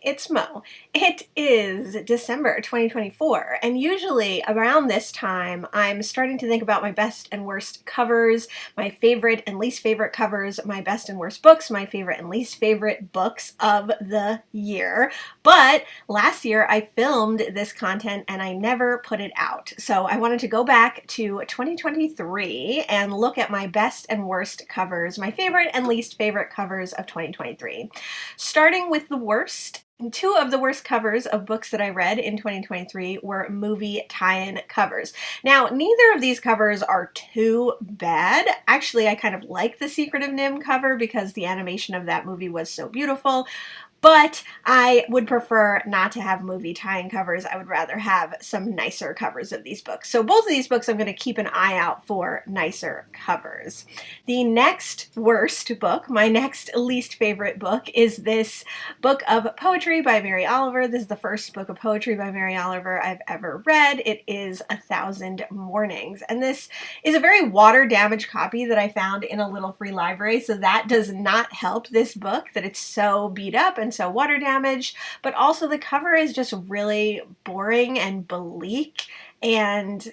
it's Mo. It is December 2024, and usually around this time, I'm starting to think about my best and worst covers, my favorite and least favorite covers, my best and worst books, my favorite and least favorite books of the year. But last year I filmed this content and I never put it out. So I wanted to go back to 2023 and look at my best and worst covers, my favorite and least favorite covers of 2023. Starting with the worst, two of the worst covers of books that I read in 2023 were movie tie-in covers. Now, neither of these covers are too bad. Actually, I kind of like the Secret of NIMH cover because the animation of that movie was so beautiful. But I would prefer not to have movie tie-in covers. I would rather have some nicer covers of these books. So both of these books, I'm going to keep an eye out for nicer covers. The next worst book, my next least favorite book, is this book of poetry by Mary Oliver. This is the first book of poetry by Mary Oliver I've ever read. It is 1,000 Mornings. And this is a very water-damaged copy that I found in a little free library. So that does not help this book, that it's so beat up and so water damaged, but also the cover is just really boring and bleak, and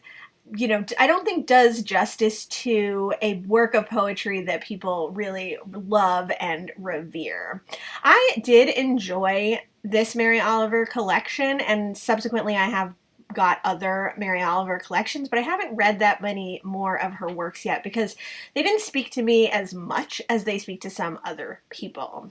I don't think does justice to a work of poetry that people really love and revere. I did enjoy this Mary Oliver collection, and subsequently I have got other Mary Oliver collections, but I haven't read that many more of her works yet because they didn't speak to me as much as they speak to some other people.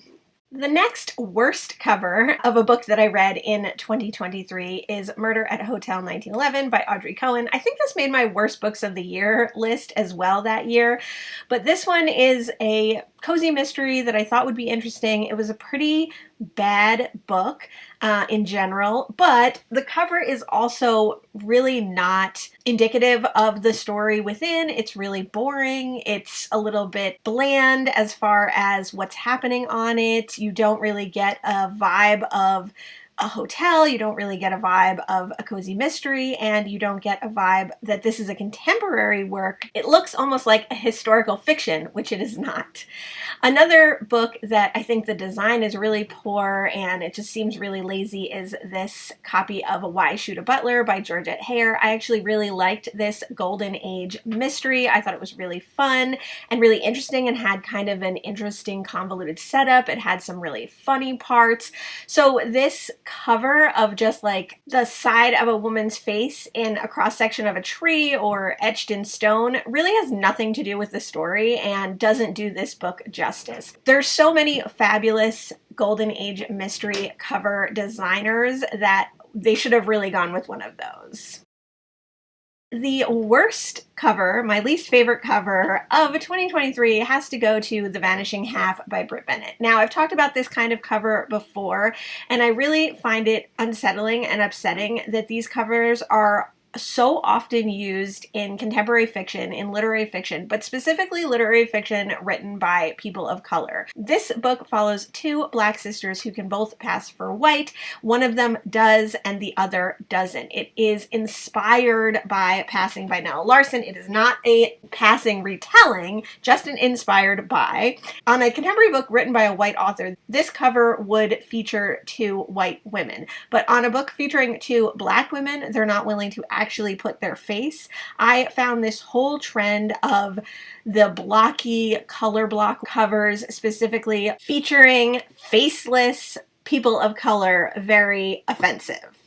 The next worst cover of a book that I read in 2023 is Murder at Hotel 1911 by Audrey Cohen. I think this made my worst books of the year list as well that year, but this one is a cozy mystery that I thought would be interesting. It was a pretty bad book in general, but the cover is also really not indicative of the story within. It's really boring. It's a little bit bland as far as what's happening on it. You don't really get a vibe of a hotel, you don't really get a vibe of a cozy mystery, and you don't get a vibe that this is a contemporary work. It looks almost like a historical fiction, which it is not. Another book that I think the design is really poor and it just seems really lazy is this copy of Why Shoot a Butler by Georgette Heyer. I actually really liked this Golden Age mystery. I thought it was really fun and really interesting and had kind of an interesting convoluted setup. It had some really funny parts. So this cover of just like the side of a woman's face in a cross section of a tree or etched in stone really has nothing to do with the story and doesn't do this book justice. There's so many fabulous Golden Age mystery cover designers that they should have really gone with one of those. The worst cover, my least favorite cover of 2023 has to go to The Vanishing Half by Brit Bennett. Now, I've talked about this kind of cover before, and I really find it unsettling and upsetting that these covers are so often used in contemporary fiction, in literary fiction, but specifically literary fiction written by people of color. This book follows two Black sisters who can both pass for white. One of them does and the other doesn't. It is inspired by Passing by Nella Larson. It is not a passing retelling, just an inspired by. On a contemporary book written by a white author, this cover would feature two white women, but on a book featuring two Black women, they're not willing to actually put their face. I found this whole trend of the blocky color block covers, specifically featuring faceless people of color, very offensive.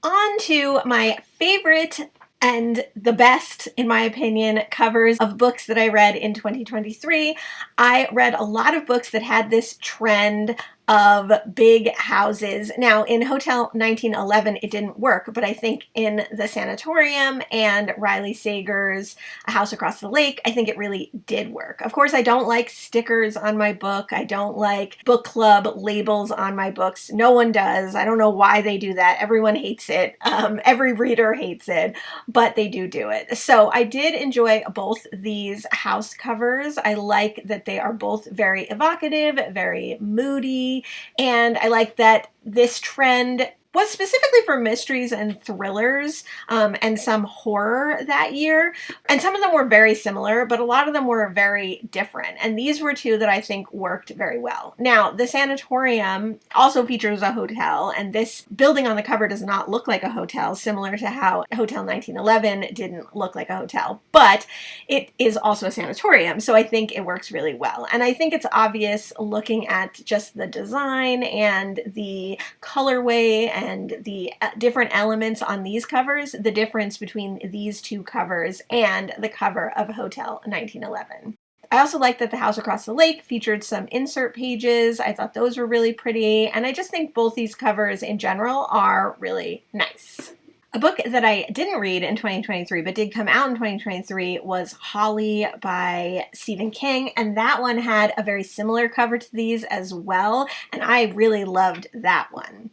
On to my favorite and the best, in my opinion, covers of books that I read in 2023. I read a lot of books that had this trend of big houses. Now, in Hotel 1911, it didn't work, but I think in The Sanatorium and Riley Sager's A House Across the Lake, I think it really did work. Of course, I don't like stickers on my book. I don't like book club labels on my books. No one does. I don't know why they do that. Everyone hates it. Every reader hates it, but they do it. So I did enjoy both these house covers. I like that they are both very evocative, very moody, and I like that this trend was specifically for mysteries and thrillers, and some horror that year. And some of them were very similar, but a lot of them were very different. And these were two that I think worked very well. Now, the sanatorium also features a hotel, and this building on the cover does not look like a hotel, similar to how Hotel 1911 didn't look like a hotel, but it is also a sanatorium, so I think it works really well. And I think it's obvious looking at just the design and the colorway and the different elements on these covers, the difference between these two covers and the cover of Hotel 1911. I also like that the house across the lake featured some insert pages. I thought those were really pretty, and I just think both these covers in general are really nice. A book that I didn't read in 2023 but did come out in 2023 was Holly by Stephen King, and that one had a very similar cover to these as well, and I really loved that one.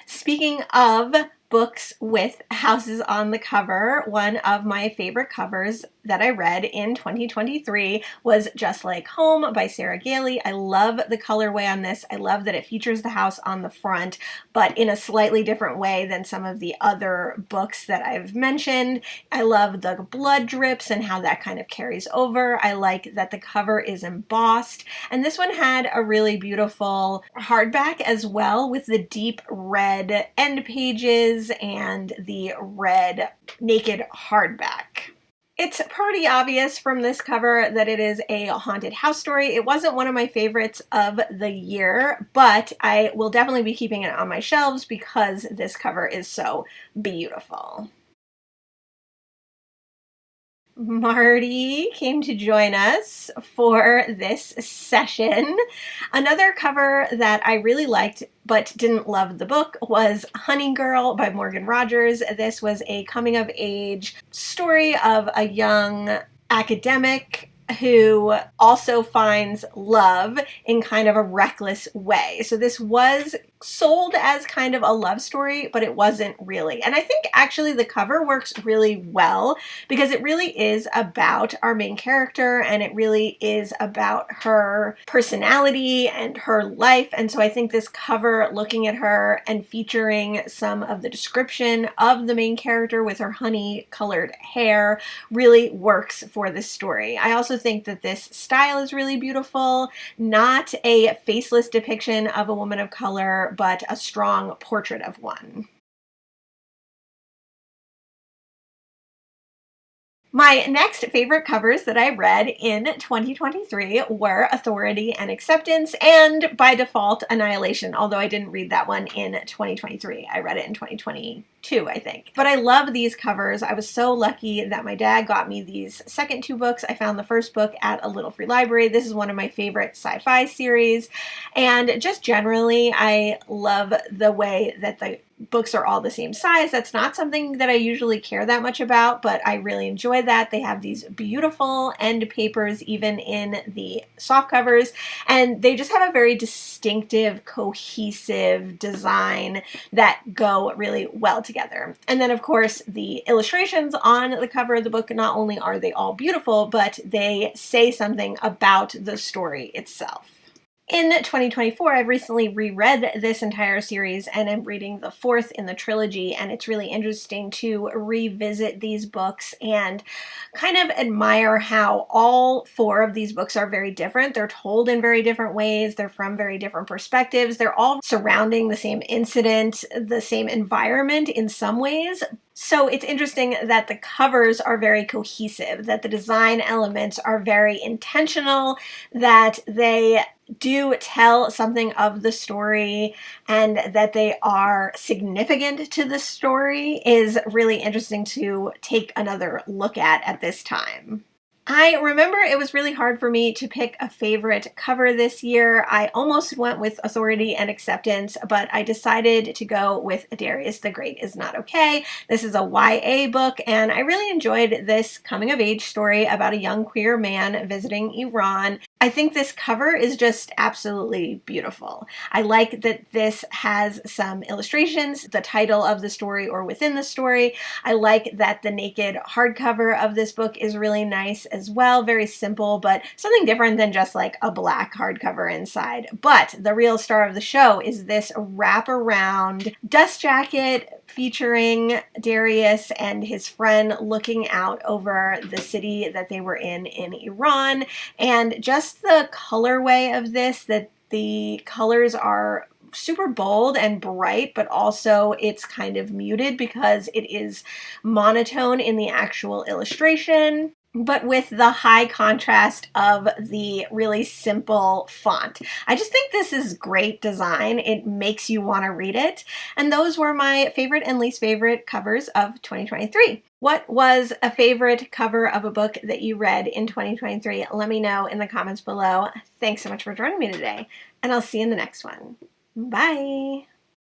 Speaking of books with houses on the cover, one of my favorite covers that I read in 2023 was Just Like Home by Sarah Gailey. I love the colorway on this. I love that it features the house on the front, but in a slightly different way than some of the other books that I've mentioned. I love the blood drips and how that kind of carries over. I like that the cover is embossed, and this one had a really beautiful hardback as well with the deep red end pages and the red naked hardback. It's pretty obvious from this cover that it is a haunted house story. It wasn't one of my favorites of the year, but I will definitely be keeping it on my shelves because this cover is so beautiful. Marty came to join us for this session. Another cover that I really liked but didn't love the book was Honey Girl by Morgan Rogers. This was a coming of age story of a young academic who also finds love in kind of a reckless way. So this was sold as kind of a love story, but it wasn't really. And I think actually the cover works really well because it really is about our main character and it really is about her personality and her life. And so I think this cover, looking at her and featuring some of the description of the main character with her honey colored hair, really works for this story. I also think that this style is really beautiful, not a faceless depiction of a woman of color, but a strong portrait of one. My next favorite covers that I read in 2023 were Authority and Acceptance, and by default, Annihilation, although I didn't read that one in 2023. I read it in 2022, I think. But I love these covers. I was so lucky that my dad got me these second two books. I found the first book at a little free library. This is one of my favorite sci-fi series, and just generally, I love the way that the books are all the same size. That's not something that I usually care that much about, but I really enjoy that. They have these beautiful end papers even in the soft covers, and they just have a very distinctive, cohesive design that go really well together. And then of course the illustrations on the cover of the book, not only are they all beautiful, but they say something about the story itself. In 2024, I've recently reread this entire series and I'm reading the fourth in the trilogy, and it's really interesting to revisit these books and kind of admire how all four of these books are very different. They're told in very different ways. They're from very different perspectives. They're all surrounding the same incident, the same environment in some ways. So it's interesting that the covers are very cohesive, that the design elements are very intentional, that they do tell something of the story, and that they are significant to the story is really interesting to take another look at this time. I remember it was really hard for me to pick a favorite cover this year. I almost went with Authority and Acceptance, but I decided to go with Darius the Great Is Not Okay. This is a YA book, and I really enjoyed this coming-of-age story about a young queer man visiting Iran. I think this cover is just absolutely beautiful. I like that this has some illustrations, the title of the story or within the story. I like that the naked hardcover of this book is really nice as well. Very simple, but something different than just like a black hardcover inside. But the real star of the show is this wraparound dust jacket featuring Darius and his friend looking out over the city that they were in Iran. And just the colorway of this, that the colors are super bold and bright, but also it's kind of muted because it is monotone in the actual illustration, but with the high contrast of the really simple font. I just think this is great design. It makes you want to read it. And those were my favorite and least favorite covers of 2023. What was a favorite cover of a book that you read in 2023? Let me know in the comments below. Thanks so much for joining me today, and I'll see you in the next one. Bye!